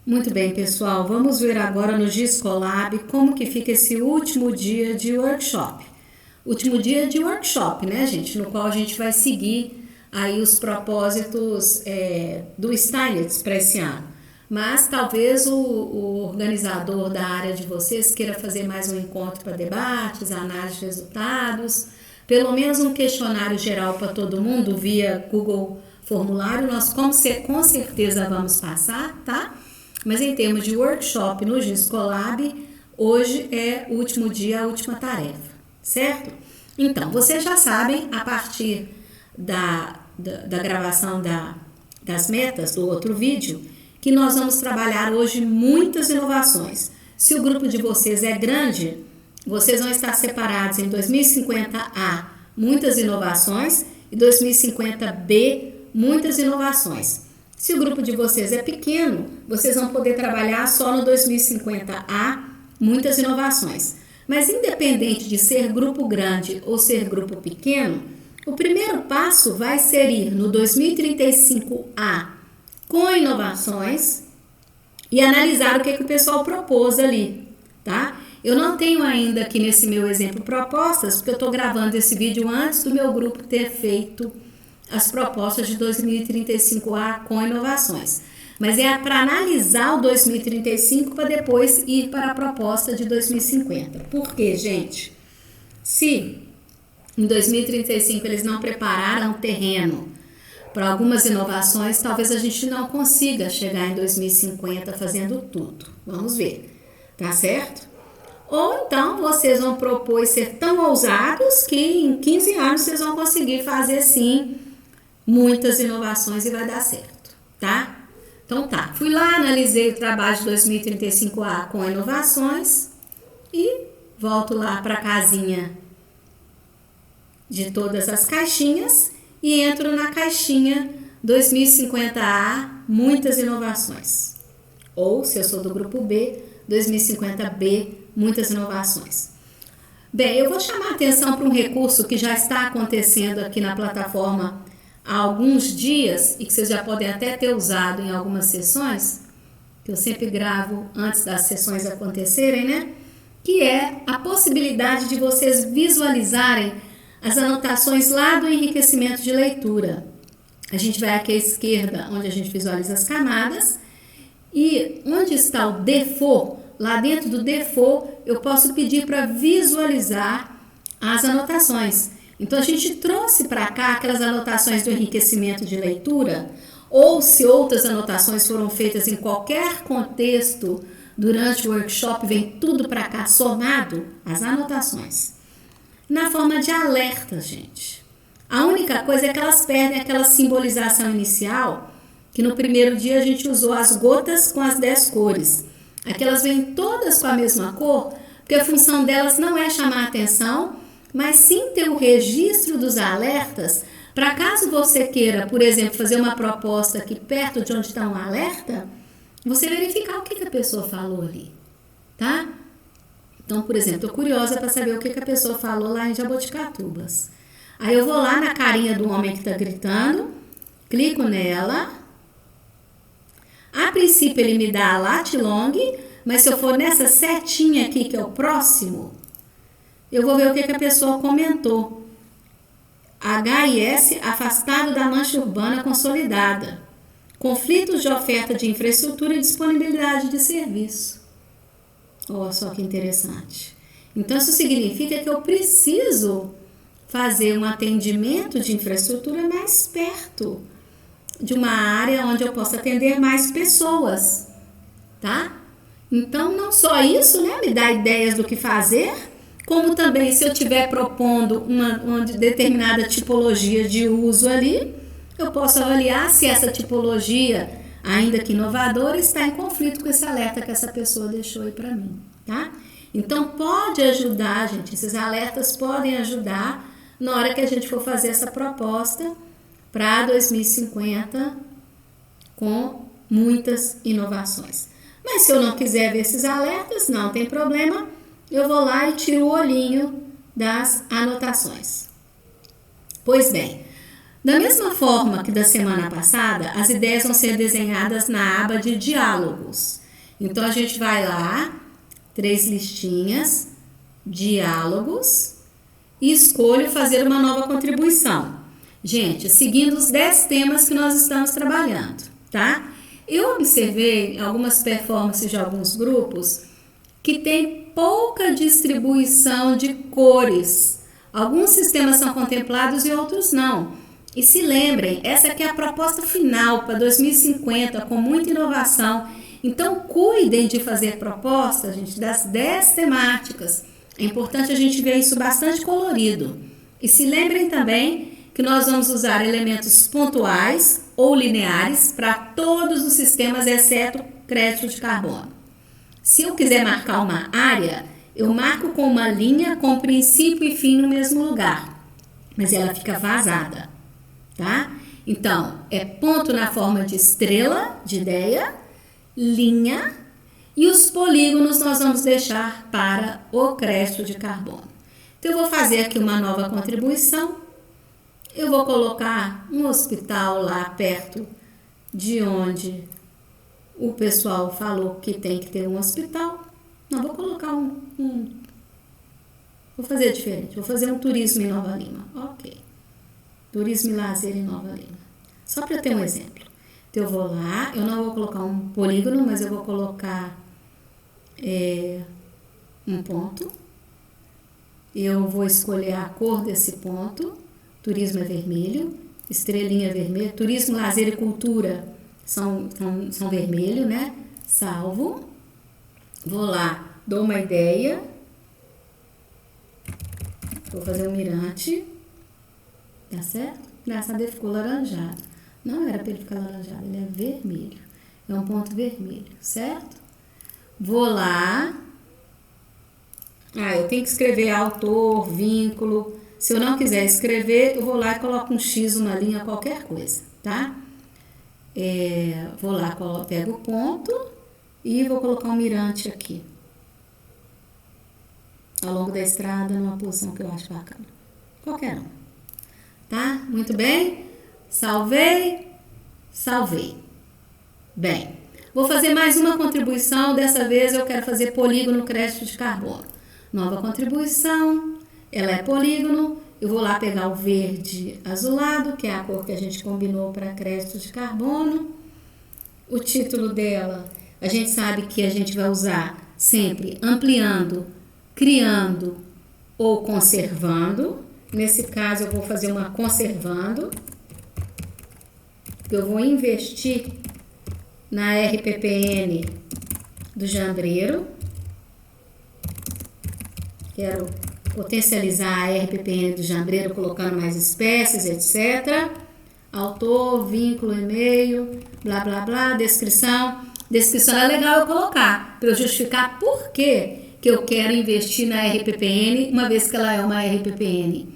Muito bem, pessoal, vamos ver agora no Giscolab como que fica esse último dia de workshop. Último dia de workshop, né, gente? No qual a gente vai seguir aí os propósitos do Steinitz para esse ano. Mas talvez o organizador da área de vocês queira fazer mais um encontro para debates, análise de resultados, pelo menos um questionário geral para todo mundo via Google Formulário. Nós com certeza vamos passar, tá? Mas em termos de workshop no Giscolab, hoje é o último dia, a última tarefa, certo? Então, vocês já sabem, a partir da gravação das metas do outro vídeo, que nós vamos trabalhar hoje muitas inovações. Se o grupo de vocês é grande, vocês vão estar separados em 2050A, muitas inovações, e 2050B, muitas inovações. Se o grupo de vocês é pequeno, vocês vão poder trabalhar só no 2050A, muitas inovações. Mas independente de ser grupo grande ou ser grupo pequeno, o primeiro passo vai ser ir no 2035A com inovações e analisar o que o pessoal propôs ali, tá? Eu não tenho ainda aqui nesse meu exemplo propostas, porque eu estou gravando esse vídeo antes do meu grupo ter feito as propostas de 2035A com inovações. Mas é para analisar o 2035 para depois ir para a proposta de 2050. Por quê, gente? Se em 2035 eles não prepararam o terreno para algumas inovações, talvez a gente não consiga chegar em 2050 fazendo tudo. Vamos ver, tá certo? Ou então vocês vão propor ser tão ousados que em 15 anos vocês vão conseguir fazer sim muitas inovações e vai dar certo, tá? Então tá, fui lá, analisei o trabalho de 2035A com inovações e volto lá para a casinha de todas as caixinhas e entro na caixinha 2050A, muitas inovações. Ou, se eu sou do grupo B, 2050B, muitas inovações. Bem, eu vou chamar a atenção para um recurso que já está acontecendo aqui na plataforma há alguns dias e que vocês já podem até ter usado em algumas sessões, que eu sempre gravo antes das sessões acontecerem, né? Que é a possibilidade de vocês visualizarem as anotações lá do enriquecimento de leitura. A gente vai aqui à esquerda, onde a gente visualiza as camadas, e onde está o default, lá dentro do default, eu posso pedir para visualizar as anotações. Então, a gente trouxe para cá aquelas anotações do enriquecimento de leitura, ou se outras anotações foram feitas em qualquer contexto durante o workshop, vem tudo para cá somado, as anotações. Na forma de alerta, gente. A única coisa é que elas perdem aquela simbolização inicial, que no primeiro dia a gente usou as gotas com as 10 cores. Aquelas vêm todas com a mesma cor, porque a função delas não é chamar a atenção, mas sim ter o registro dos alertas, para caso você queira, por exemplo, fazer uma proposta aqui perto de onde está um alerta, você verificar o que a pessoa falou ali, tá? Então, por exemplo, estou curiosa para saber o que a pessoa falou lá em Jaboticatubas. Aí eu vou lá na carinha do homem que está gritando, clico nela. A princípio ele me dá a lat-long, mas se eu for nessa setinha aqui, que é o próximo, eu vou ver o que a pessoa comentou. HIS afastado da mancha urbana consolidada. Conflitos de oferta de infraestrutura e disponibilidade de serviço. Olha só que interessante. Então, isso significa que eu preciso fazer um atendimento de infraestrutura mais perto de uma área onde eu possa atender mais pessoas, tá? Então, não só isso, né, me dá ideias do que fazer, como também se eu estiver propondo uma determinada tipologia de uso ali, eu posso avaliar se essa tipologia, ainda que inovadora, está em conflito com esse alerta que essa pessoa deixou aí para mim, tá? Então, pode ajudar, gente, esses alertas podem ajudar na hora que a gente for fazer essa proposta para 2050 com muitas inovações. Mas se eu não quiser ver esses alertas, não tem problema, eu vou lá e tiro o olhinho das anotações. Pois bem, Da mesma forma que da semana passada, as ideias vão ser desenhadas na aba de diálogos. Então, a gente vai lá, 3 listinhas, diálogos, e escolho fazer uma nova contribuição. Gente, seguindo os 10 temas que nós estamos trabalhando, tá? Eu observei algumas performances de alguns grupos que tem pouca distribuição de cores. Alguns sistemas são contemplados e outros não. E se lembrem, essa aqui é a proposta final para 2050, com muita inovação. Então, cuidem de fazer propostas, gente, das 10 temáticas. É importante a gente ver isso bastante colorido. E se lembrem também que nós vamos usar elementos pontuais ou lineares para todos os sistemas, exceto crédito de carbono. Se eu quiser marcar uma área, eu marco com uma linha com princípio e fim no mesmo lugar, mas ela fica vazada, tá? Então, é ponto na forma de estrela, de ideia, linha, e os polígonos nós vamos deixar para o crédito de carbono. Então, eu vou fazer aqui uma nova contribuição. Eu vou colocar um hospital lá perto de onde o pessoal falou que tem que ter um hospital. Não, vou colocar vou fazer diferente. Vou fazer um turismo em Nova Lima. Ok. Turismo e lazer em Nova Lima. Só para ter um exemplo. Então, eu vou lá. Eu não vou colocar um polígono, mas eu vou colocar um ponto. Eu vou escolher a cor desse ponto. Turismo é vermelho. Estrelinha é vermelha. Turismo, lazer e cultura são vermelho, né? Salvo. Vou lá, dou uma ideia. Vou fazer um mirante. Tá certo? Engraçado, ele ficou laranjado. Não era para ele ficar laranjado, ele é vermelho. É um ponto vermelho, certo? Vou lá. Eu tenho que escrever autor, vínculo. Se eu não quiser escrever, eu vou lá e coloco um X, uma linha, qualquer coisa, tá? Vou lá, pego o ponto e vou colocar um mirante aqui. Ao longo da estrada, numa posição que eu acho bacana. Qualquer um. Tá? Muito bem. Salvei. Bem, vou fazer mais uma contribuição. Dessa vez eu quero fazer polígono crédito de carbono. Nova contribuição. Ela é polígono. Eu vou lá pegar o verde azulado, que é a cor que a gente combinou para crédito de carbono. O título dela, a gente sabe que a gente vai usar sempre ampliando, criando ou conservando. Nesse caso, eu vou fazer uma conservando. Eu vou investir na RPPN do Jambreiro. Quero potencializar a RPPN do Jambreiro, colocando mais espécies, etc. Autor, vínculo, e-mail, blá, blá, blá, descrição. Descrição é legal eu colocar, para eu justificar por que eu quero investir na RPPN, uma vez que ela é uma RPPN.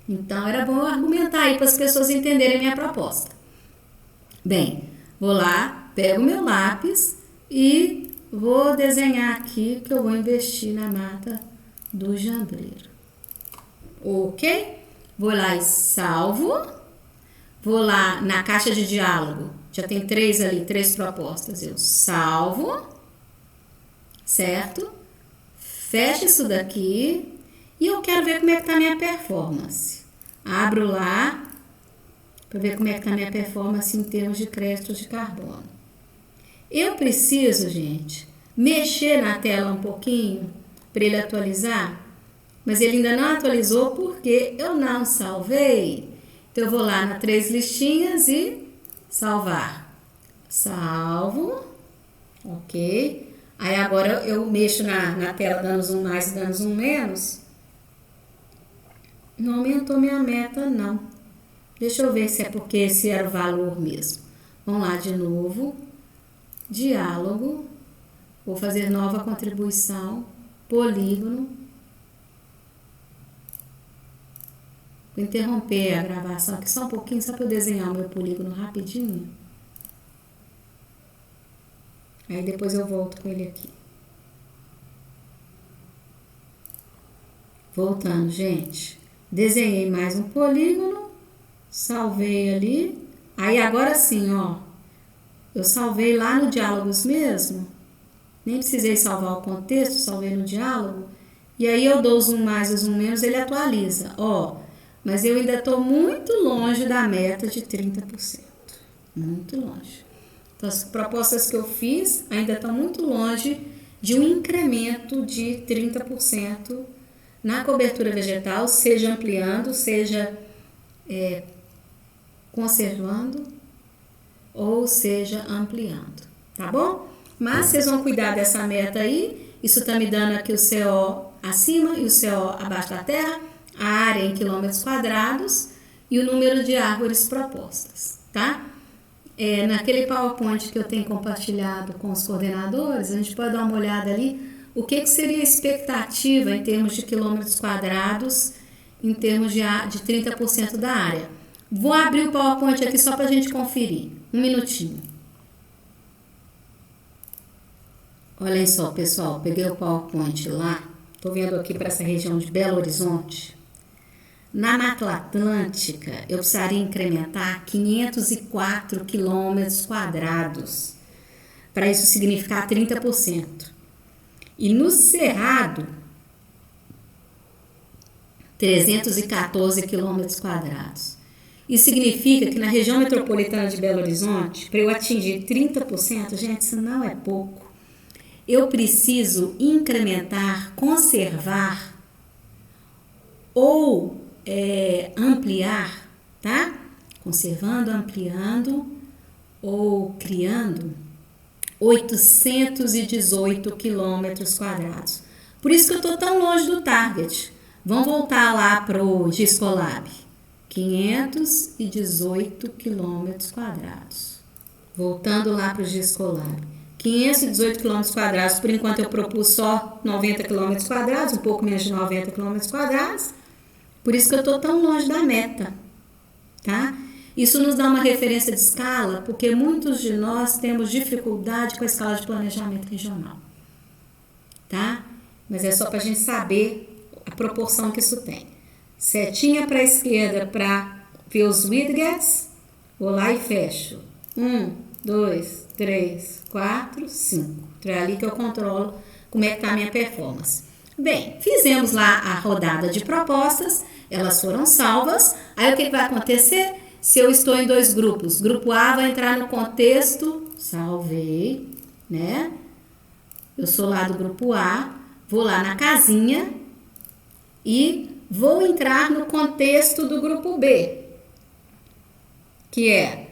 Então, era bom argumentar aí para as pessoas entenderem minha proposta. Bem, vou lá, pego meu lápis e vou desenhar aqui que eu vou investir na mata do Jambreiro. Ok? Vou lá e salvo. Vou lá na caixa de diálogo. Já tem 3 ali, 3 propostas. Eu salvo. Certo? Fecho isso daqui. E eu quero ver como é que está a minha performance. Abro lá para ver como é que está a minha performance em termos de créditos de carbono. Eu preciso, gente, mexer na tela um pouquinho para ele atualizar, mas ele ainda não atualizou porque eu não salvei. Então, eu vou lá na 3 listinhas e salvar. Salvo. Ok. Aí, agora eu mexo na tela dando zoom mais e dando zoom menos. Não aumentou minha meta, não. Deixa eu ver se é porque esse era o valor mesmo. Vamos lá de novo. Diálogo. Vou fazer nova contribuição. Polígono. Vou interromper a gravação aqui só um pouquinho, só para eu desenhar o meu polígono rapidinho. Aí depois eu volto com ele aqui. Voltando, gente. Desenhei mais um polígono. salvei ali. Aí agora sim, ó, eu salvei lá no diálogos mesmo, nem precisei salvar o contexto, salvei no diálogo, e aí eu dou zoom mais ou zoom menos, ele atualiza, ó, mas eu ainda estou muito longe da meta de 30%, muito longe. Então as propostas que eu fiz ainda estão muito longe de um incremento de 30% na cobertura vegetal, seja ampliando, seja conservando, ou seja ampliando, tá bom? Mas vocês vão cuidar dessa meta aí, isso tá me dando aqui o CO acima e o CO abaixo da terra, a área em quilômetros quadrados e o número de árvores propostas, tá? Naquele PowerPoint que eu tenho compartilhado com os coordenadores, a gente pode dar uma olhada ali, o que seria a expectativa em termos de quilômetros quadrados, em termos de 30% da área. Vou abrir o PowerPoint aqui só para a gente conferir, um minutinho. Olhem só, pessoal, peguei o PowerPoint lá, estou vendo aqui para essa região de Belo Horizonte. Na Mata Atlântica, eu precisaria incrementar 504 quilômetros quadrados, para isso significar 30%. E no Cerrado, 314 quilômetros quadrados. Isso significa que na região metropolitana de Belo Horizonte, para eu atingir 30%, gente, isso não é pouco. Eu preciso incrementar, conservar ou ampliar, tá? Conservando, ampliando ou criando 818 quilômetros quadrados. Por isso que eu estou tão longe do target. Vamos voltar lá para o Giscolab. 518 quilômetros quadrados. Voltando lá para o Giscolab. 518 quilômetros quadrados. Por enquanto eu propus só 90 quilômetros quadrados, um pouco menos de 90 quilômetros quadrados. Por isso que eu estou tão longe da meta, tá? Isso nos dá uma referência de escala, porque muitos de nós temos dificuldade com a escala de planejamento regional, tá? Mas é só para a gente saber a proporção que isso tem. Setinha para a esquerda para ver os widgets, vou lá e fecho. 1, 2, 3, 4, 5. É ali que eu controlo como é que está a minha performance. Bem, fizemos lá a rodada de propostas, elas foram salvas. Aí o que vai acontecer? Se eu estou em dois grupos, grupo A vai entrar no contexto, salvei, né? Eu sou lá do grupo A, vou lá na casinha e vou entrar no contexto do grupo B, que é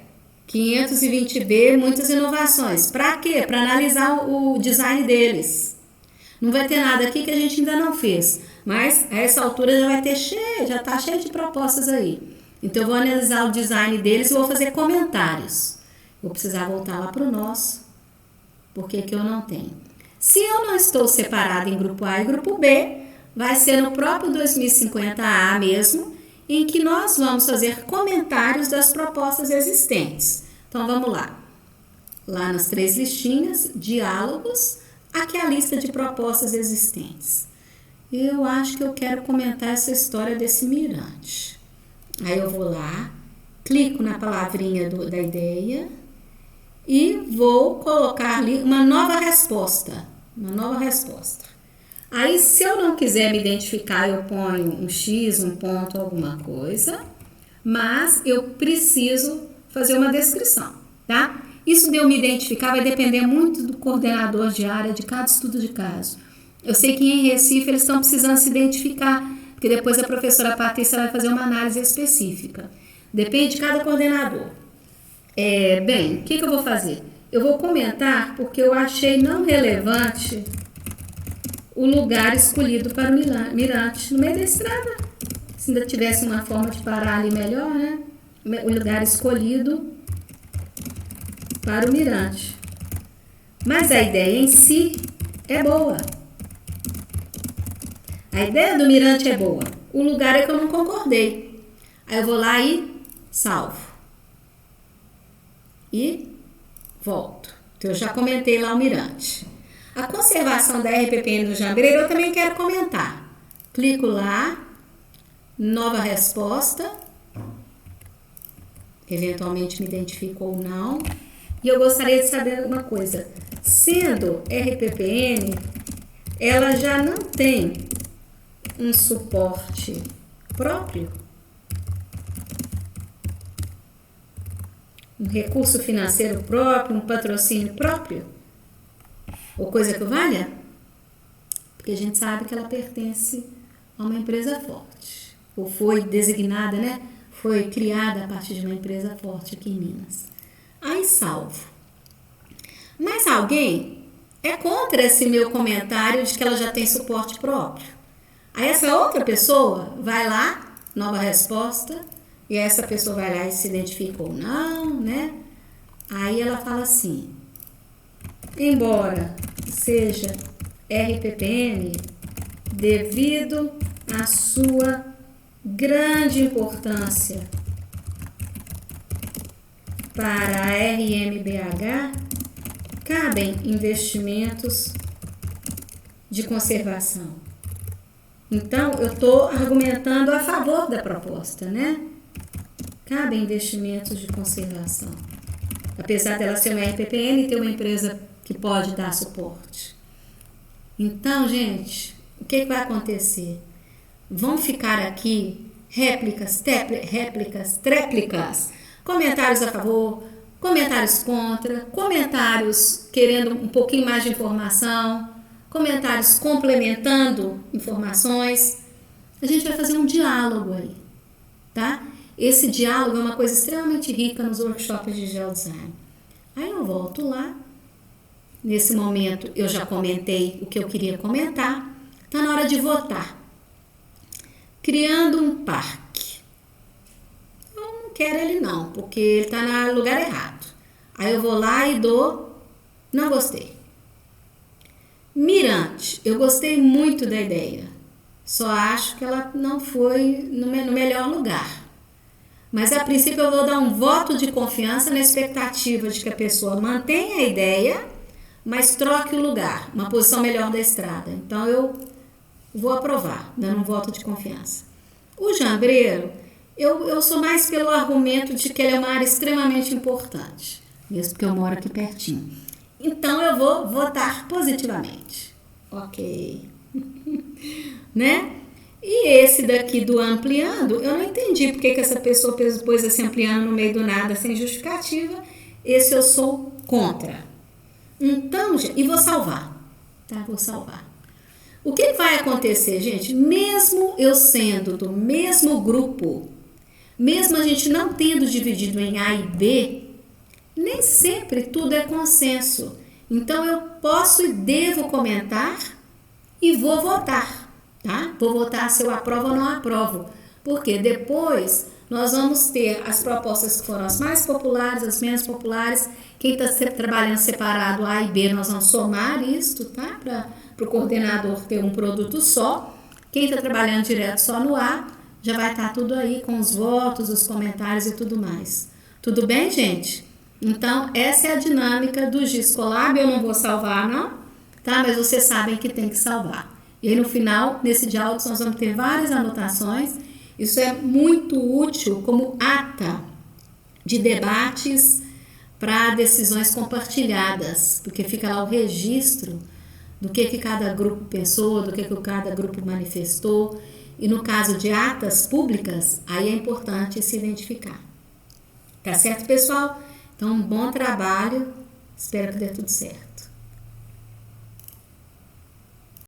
520B, muitas inovações. Para quê? Para analisar o design deles. Não vai ter nada aqui que a gente ainda não fez, mas a essa altura já vai ter já está cheio de propostas aí. Então eu vou analisar o design deles e vou fazer comentários. Vou precisar voltar lá para o nosso, porque que eu não tenho. Se eu não estou separado em grupo A e grupo B, vai ser no próprio 2050A mesmo, em que nós vamos fazer comentários das propostas existentes. Então vamos lá. Lá nas 3 listinhas, diálogos, aqui é a lista de propostas existentes. Eu acho que eu quero comentar essa história desse mirante. Aí eu vou lá, clico na palavrinha da ideia e vou colocar ali uma nova resposta. Aí, se eu não quiser me identificar, eu ponho um X, um ponto, alguma coisa, mas eu preciso fazer uma descrição, tá? Isso de eu me identificar vai depender muito do coordenador de área de cada estudo de caso. Eu sei que em Recife eles estão precisando se identificar, porque depois a professora Patrícia vai fazer uma análise específica. Depende de cada coordenador. Bem, o que eu vou fazer? Eu vou comentar porque eu achei não relevante o lugar escolhido para o mirante no meio da estrada. Se ainda tivesse uma forma de parar ali melhor, né? O lugar escolhido para o mirante. Mas a ideia em si é boa. A ideia do mirante é boa. O lugar é que eu não concordei. Aí eu vou lá e salvo. E volto. Então eu já comentei lá o mirante. A conservação da RPPN do Jambreiro eu também quero comentar. Clico lá, nova resposta. eventualmente me identifico ou não. E eu gostaria de saber uma coisa. Sendo RPPN, ela já não tem um suporte próprio? Um recurso financeiro próprio, um patrocínio próprio? Ou coisa que valha? Porque a gente sabe que ela pertence a uma empresa forte. Ou foi designada, né? Foi criada a partir de uma empresa forte aqui em Minas. Aí salvo. Mas alguém é contra esse meu comentário de que ela já tem suporte próprio. Aí essa outra pessoa vai lá, nova resposta, e essa pessoa vai lá e se identifica ou não, né? Aí ela fala assim: embora seja RPPN, devido à sua grande importância para a RMBH, cabem investimentos de conservação. Então, eu estou argumentando a favor da proposta, né? Cabem investimentos de conservação. Apesar dela ser uma RPPN e ter uma empresa que pode dar suporte. Então, gente, o que vai acontecer? Vão ficar aqui réplicas, tréplicas, comentários a favor, comentários contra, comentários querendo um pouquinho mais de informação, comentários complementando informações. A gente vai fazer um diálogo aí, tá? Esse diálogo é uma coisa extremamente rica nos workshops de geodesign. Aí eu volto lá. Nesse momento eu já comentei o que eu queria comentar. Está na hora de votar. Criando um parque. Eu não quero ele não, porque ele está no lugar errado. Aí eu vou lá e dou, não gostei. Mirante, eu gostei muito da ideia. Só acho que ela não foi no melhor lugar. Mas a princípio eu vou dar um voto de confiança na expectativa de que a pessoa mantenha a ideia, mas troque o lugar, uma posição melhor da estrada. Então eu vou aprovar, dando um voto de confiança. O Jambreiro, eu sou mais pelo argumento de que ele é uma área extremamente importante, mesmo porque eu moro aqui pertinho. Então eu vou votar positivamente. Ok. Né? E esse daqui do ampliando, eu não entendi porque que essa pessoa pôs esse ampliando no meio do nada, sem justificativa. Esse eu sou contra. Então, e vou salvar, tá? Vou salvar. O que vai acontecer, gente? Mesmo eu sendo do mesmo grupo, mesmo a gente não tendo dividido em A e B, nem sempre tudo é consenso. Então, eu posso e devo comentar e vou votar, tá? Vou votar se eu aprovo ou não aprovo. Porque depois nós vamos ter as propostas que foram as mais populares, as menos populares. Quem está trabalhando separado A e B, nós vamos somar isto, tá? Para o coordenador ter um produto só. Quem está trabalhando direto só no A, já vai estar tudo aí com os votos, os comentários e tudo mais. Tudo bem, gente? Então, essa é a dinâmica do Giscolab. Eu não vou salvar, não, tá? Mas vocês sabem que tem que salvar. E aí, no final, nesse diálogo, nós vamos ter várias anotações. Isso é muito útil como ata de debates para decisões compartilhadas, porque fica lá o registro do que cada grupo pensou, do que cada grupo manifestou. E no caso de atas públicas, aí é importante se identificar. Tá certo, pessoal? Então, um bom trabalho. Espero que dê tudo certo.